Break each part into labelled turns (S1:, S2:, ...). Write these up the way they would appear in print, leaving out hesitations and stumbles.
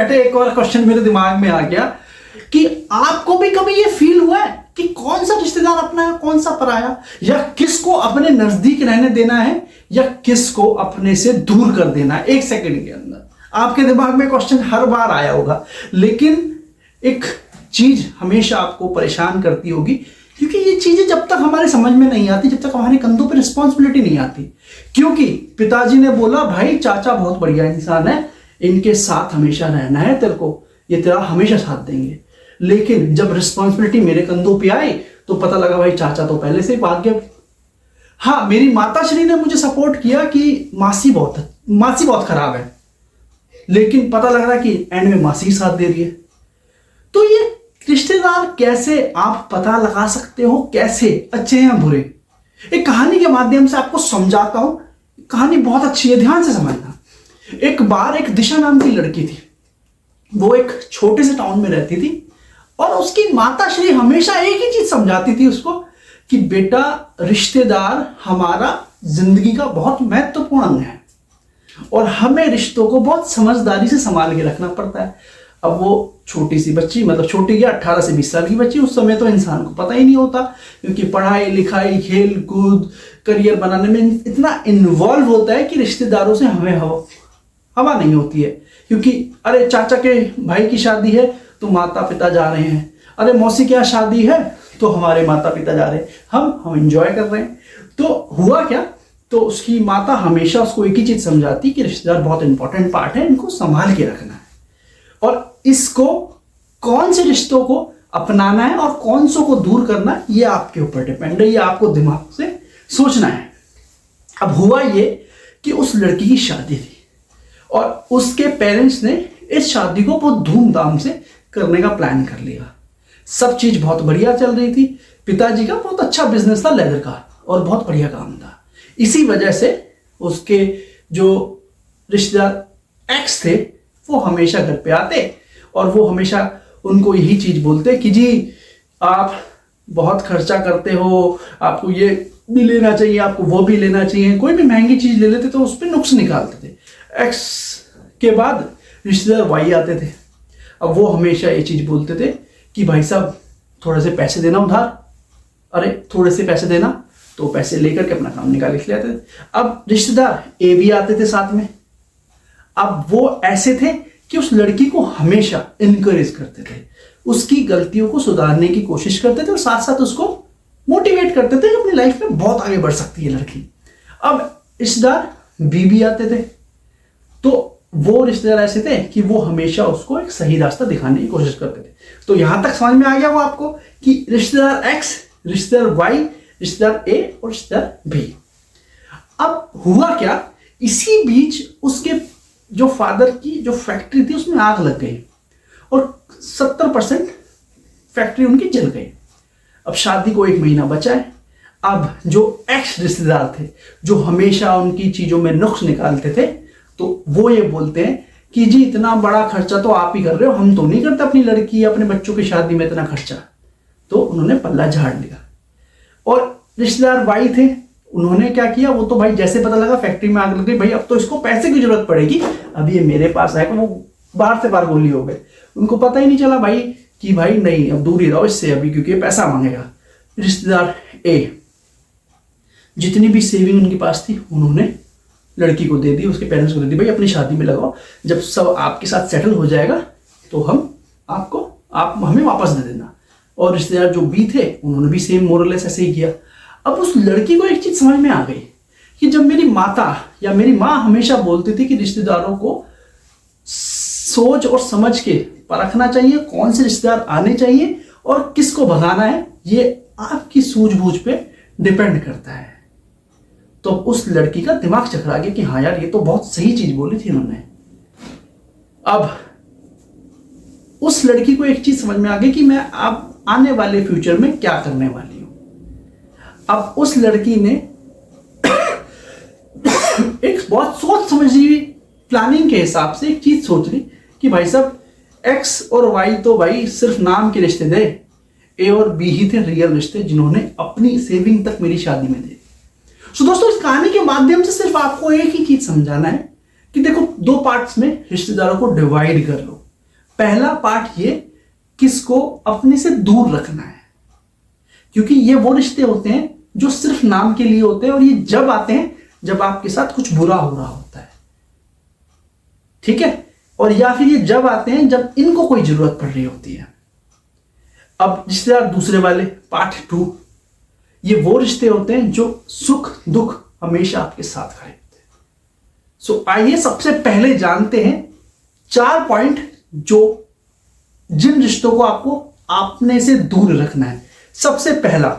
S1: बैठे एक और क्वेश्चन मेरे दिमाग में आ गया कि आपको भी कभी ये फील हुआ है कि कौन सा रिश्तेदार अपना है, कौन सा पराया, या किसको अपने नजदीक रहने देना है या किसको अपने से दूर कर देना है? एक सेकंड के अंदर आपके दिमाग में क्वेश्चन हर बार आया होगा, लेकिन एक चीज हमेशा आपको परेशान करती होगी, क्योंकि ये चीजें जब तक हमारे समझ में नहीं आती, जब तक हमारे कंधों पे रिस्पॉन्सिबिलिटी नहीं आती। क्योंकि पिताजी ने बोला भाई चाचा बहुत बढ़िया इंसान है, इनके साथ हमेशा रहना है तेरे को, ये तेरा हमेशा साथ देंगे। लेकिन जब रिस्पॉन्सिबिलिटी मेरे कंधों पे आई तो पता लगा भाई चाचा तो पहले से ही भाग गया। हाँ, मेरी माताश्री ने मुझे सपोर्ट किया कि मासी बहुत खराब है, लेकिन पता लग रहा है कि एंड में मासी ही साथ दे रही है। तो ये रिश्तेदार कैसे आप पता लगा सकते हो, कैसे अच्छे हैं बुरे? एक कहानी के माध्यम से आपको समझाता हूं। कहानी बहुत अच्छी है, ध्यान से समझना। एक बार एक दिशा नाम की लड़की थी, वो एक छोटे से टाउन में रहती थी और उसकी माताश्री हमेशा एक ही चीज समझाती थी उसको कि बेटा रिश्तेदार हमारा जिंदगी का बहुत महत्वपूर्ण अंग है और हमें रिश्तों को बहुत समझदारी से संभाल के रखना पड़ता है। अब वो छोटी सी बच्ची, मतलब छोटी क्या 18 से 20 साल की बच्ची, उस समय तो इंसान को पता ही नहीं होता, क्योंकि पढ़ाई लिखाई खेल कूद करियर बनाने में इतना इन्वॉल्व होता है कि रिश्तेदारों से हमें हवा नहीं होती है। क्योंकि अरे चाचा के भाई की शादी है तो माता पिता जा रहे हैं, अरे मौसी की शादी है तो हमारे माता पिता जा रहे हैं, हम एंजॉय कर रहे हैं। तो हुआ क्या, तो उसकी माता हमेशा उसको एक ही चीज समझाती कि रिश्तेदार बहुत इंपॉर्टेंट पार्ट है, इनको संभाल के रखना है और इसको कौन से रिश्तों को अपनाना है और कौन सो को दूर करना है ये आपके ऊपर डिपेंड है, ये आपको दिमाग से सोचना है। अब हुआ ये कि उस लड़की की शादी थी और उसके पेरेंट्स ने इस शादी को बहुत धूमधाम से करने का प्लान कर लिया। सब चीज बहुत बढ़िया चल रही थी, पिताजी का बहुत अच्छा बिजनेस था लेदर का और बहुत बढ़िया काम था। इसी वजह से उसके जो रिश्तेदार एक्स थे वो हमेशा घर पे आते और वो हमेशा उनको यही चीज बोलते कि जी आप बहुत खर्चा करते हो, आपको ये भी लेना चाहिए, आपको वो भी लेना चाहिए। कोई भी महंगी चीज ले लेते तो उस पर नुक्स निकालते थे। एक्स के बाद रिश्तेदार वाई आते थे। अब वो हमेशा ये चीज बोलते थे कि भाई साहब थोड़े से पैसे देना उधार, अरे थोड़े से पैसे देना, तो पैसे लेकर के अपना काम निकाल के लेते थे। अब रिश्तेदार ए भी आते थे साथ में। अब वो ऐसे थे कि उस लड़की को हमेशा इनकरेज करते थे, उसकी गलतियों को सुधारने की कोशिश करते थे और साथ साथ उसको मोटिवेट करते थे कि अपनी लाइफ में बहुत आगे बढ़ सकती है लड़की। अब रिश्तेदार बी भी आते थे, तो वो रिश्तेदार ऐसे थे कि वो हमेशा उसको एक सही रास्ता दिखाने की कोशिश करते थे। तो यहां तक समझ में आ गया वो आपको कि रिश्तेदार एक्स, रिश्तेदार वाई, रिश्तेदार ए और रिश्तेदार बी। अब हुआ क्या, इसी बीच उसके जो फादर की जो फैक्ट्री थी उसमें आग लग गई और 70% फैक्ट्री उनकी जल गई। अब शादी को 1 महीना बचा है। अब जो एक्स रिश्तेदार थे जो हमेशा उनकी चीजों में नुक्स निकालते थे, तो वो ये बोलते हैं कि जी इतना बड़ा खर्चा तो आप ही कर रहे हो, हम तो नहीं करते अपनी लड़की अपने बच्चों की शादी में इतना खर्चा। तो उन्होंने पल्ला झाड़ लिया। और रिश्तेदार भाई थे, उन्होंने क्या किया, वो तो भाई जैसे पता लगा फैक्ट्री में आग लग गई, भाई अब तो इसको पैसे की जरूरत पड़ेगी, अब ये मेरे पास आएगा, वो बाहर से बाहर गोली हो गए। उनको पता ही नहीं चला भाई कि भाई नहीं अब दूर ही रहो इससे अभी, क्योंकि ये पैसा मांगेगा। रिश्तेदार ए जितनी भी सेविंग उनके पास थी उन्होंने लड़की को दे दी, उसके पेरेंट्स को दे दी, भाई अपनी शादी में लगाओ, जब सब आपके साथ सेटल हो जाएगा तो आप हमें वापस दे देना। और रिश्तेदार जो बी थे उन्होंने भी सेम मोरलेस ऐसे ही किया। अब उस लड़की को एक चीज समझ में आ गई कि जब मेरी माता या मेरी माँ हमेशा बोलती थी कि रिश्तेदारों को सोच और समझ के परखना चाहिए, कौन से रिश्तेदार आने चाहिए और किसको भगाना है, ये आपकी सूझबूझ पे डिपेंड करता है। तो उस लड़की का दिमाग चकरा गया कि हाँ यार ये तो बहुत सही चीज बोली थी इन्होंने। अब उस लड़की को एक चीज समझ में आ गई कि मैं अब आने वाले फ्यूचर में क्या करने वाली हूं। अब उस लड़की ने एक बहुत सोच समझी प्लानिंग के हिसाब से एक चीज सोच ली कि भाई साहब एक्स और वाई तो भाई सिर्फ नाम के रिश्ते थे, ए और बी ही थे रियल रिश्ते जिन्होंने अपनी सेविंग तक मेरी शादी में दी। सो दोस्तों इस कहानी के माध्यम से सिर्फ आपको एक ही चीज समझाना है कि देखो 2 पार्ट्स में रिश्तेदारों को डिवाइड कर लो। पहला पार्ट ये, किसको अपने से दूर रखना है, क्योंकि ये वो रिश्ते होते हैं जो सिर्फ नाम के लिए होते हैं, और ये जब आते हैं जब आपके साथ कुछ बुरा हो रहा होता है, ठीक है, और या फिर ये जब आते हैं जब इनको कोई जरूरत पड़ रही होती है। अब रिश्तेदार दूसरे वाले, पार्ट 2, ये वो रिश्ते होते हैं जो सुख दुख हमेशा आपके साथ खड़े होते हैं। सो आइए सबसे पहले जानते हैं 4 पॉइंट जो जिन रिश्तों को आपको अपने से दूर रखना है। सबसे पहला,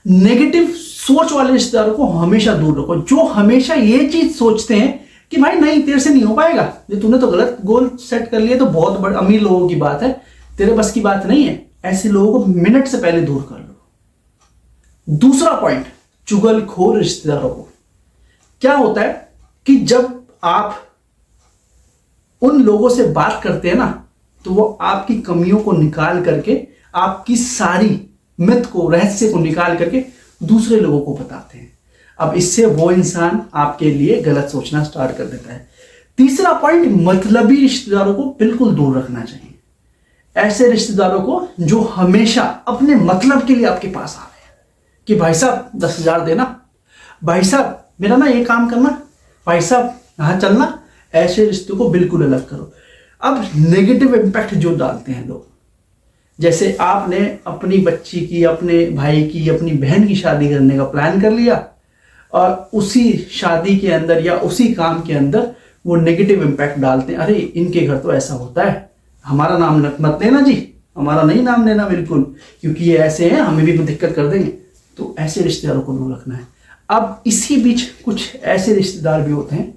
S1: नेगेटिव सोच वाले रिश्तेदारों को हमेशा दूर रखो, जो हमेशा ये चीज सोचते हैं कि भाई नहीं तेरे से नहीं हो पाएगा, ये तूने तो गलत गोल सेट कर लिया, तो बहुत बड़े अमीर लोगों की बात है, तेरे बस की बात नहीं है। ऐसे लोगों को मिनट से पहले दूर कर लो। दूसरा पॉइंट, चुगलखोर रिश्तेदारों को। क्या होता है कि जब आप उन लोगों से बात करते हैं ना, तो वो आपकी कमियों को निकाल करके, आपकी सारी मिथ को, रहस्य को निकाल करके दूसरे लोगों को बताते हैं। अब इससे वो इंसान आपके लिए गलत सोचना स्टार्ट कर देता है। तीसरा पॉइंट, मतलबी रिश्तेदारों को बिल्कुल दूर रखना चाहिए। ऐसे रिश्तेदारों को जो हमेशा अपने मतलब के लिए आपके पास आ रहे हैं कि भाई साहब 10,000 देना, भाई साहब मेरा ना ये काम करना, भाई साहब यहाँ चलना, ऐसे रिश्तों को बिल्कुल अलग करो। अब नेगेटिव इंपैक्ट जो डालते हैं लोग, जैसे आपने अपनी बच्ची की, अपने भाई की, अपनी बहन की शादी करने का प्लान कर लिया, और उसी शादी के अंदर या उसी काम के अंदर वो नेगेटिव इंपैक्ट डालते हैं, अरे इनके घर तो ऐसा होता है, हमारा नाम मत लेना जी, हमारा नहीं नाम लेना बिल्कुल, क्योंकि ये ऐसे हैं, हमें भी दिक्कत कर देंगे। तो ऐसे रिश्तेदारों को दूर रखना है। अब इसी बीच कुछ ऐसे रिश्तेदार भी होते हैं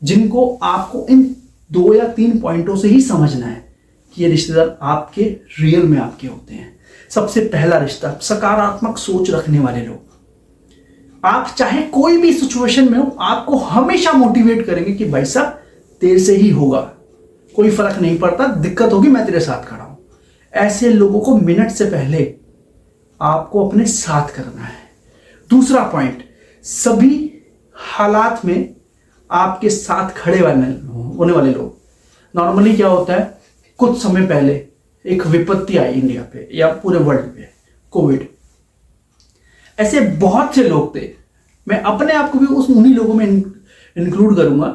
S1: जिनको आपको इन 2 या 3 पॉइंटों से ही समझना है कि ये रिश्तेदार आपके रियल में आपके होते हैं। सबसे पहला रिश्ता, सकारात्मक सोच रखने वाले लोग। आप चाहे कोई भी सिचुएशन में हो, आपको हमेशा मोटिवेट करेंगे कि भाई साहब तेरे से ही होगा, कोई फर्क नहीं पड़ता, दिक्कत होगी मैं तेरे साथ खड़ा हूं। ऐसे लोगों को मिनट से पहले आपको अपने साथ करना है। दूसरा पॉइंट, सभी हालात में आपके साथ खड़े होने वाले लोग। नॉर्मली क्या होता है, कुछ समय पहले एक विपत्ति आई इंडिया पे या पूरे वर्ल्ड पे, कोविड। ऐसे बहुत से लोग थे, मैं अपने आप को भी उन्हीं लोगों में इंक्लूड करूंगा,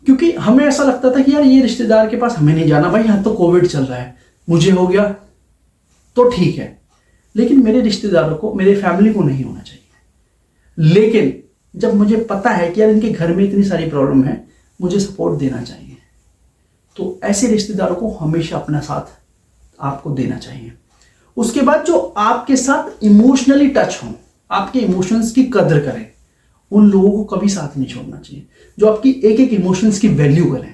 S1: क्योंकि हमें ऐसा लगता था कि यार ये रिश्तेदार के पास हमें नहीं जाना, भाई यहाँ तो कोविड चल रहा है, मुझे हो गया तो ठीक है, लेकिन मेरे रिश्तेदारों को, मेरे फैमिली को नहीं होना चाहिए। लेकिन जब मुझे पता है कि यार इनके घर में इतनी सारी प्रॉब्लम है, मुझे सपोर्ट देना चाहिए, तो ऐसे रिश्तेदारों को हमेशा अपना साथ आपको देना चाहिए। उसके बाद जो आपके साथ इमोशनली टच हों, आपके इमोशंस की कदर करें, उन लोगों को कभी साथ नहीं छोड़ना चाहिए, जो आपकी एक एक इमोशंस की वैल्यू करें।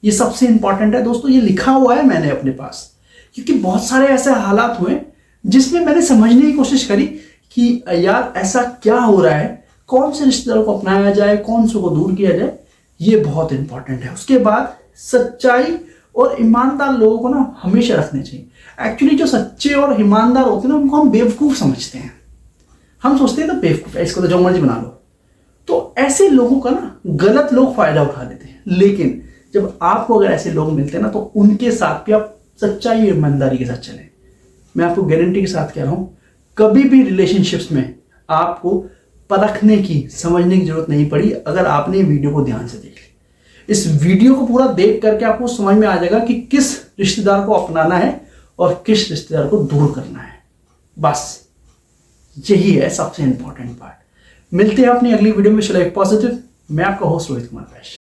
S1: ये सबसे इंपॉर्टेंट है दोस्तों, ये लिखा हुआ है मैंने अपने पास, क्योंकि बहुत सारे ऐसे हालात हुए जिसमें मैंने समझने की कोशिश करी कि यार ऐसा क्या हो रहा है, कौन से रिश्तेदारों को अपनाया जाए, कौन से को दूर किया जाए, ये बहुत इंपॉर्टेंट है। उसके बाद सच्चाई और ईमानदार लोगों को ना हमेशा रखने चाहिए। एक्चुअली जो सच्चे और ईमानदार होते हैं ना, उनको हम बेवकूफ समझते हैं, हम सोचते हैं तो बेवकूफ है, इसको तो जो मर्जी बना लो। तो ऐसे लोगों का ना गलत लोग फायदा उठा लेते हैं, लेकिन जब आपको अगर ऐसे लोग मिलते हैं ना, तो उनके साथ भी आप सच्चाई और ईमानदारी के साथ चलें। मैं आपको गारंटी के साथ कह रहा हूं, कभी भी रिलेशनशिप्स में आपको परखने की, समझने की जरूरत नहीं पड़ी, अगर आपने वीडियो को ध्यान से देख लिया। इस वीडियो को पूरा देख करके आपको समझ में आ जाएगा कि किस रिश्तेदार को अपनाना है और किस रिश्तेदार को दूर करना है। बस यही है सबसे इंपॉर्टेंट पार्ट। मिलते हैं अपनी अगली वीडियो में। पॉजिटिव, मैं आपका होस्ट रोहित कुमार वैश्य।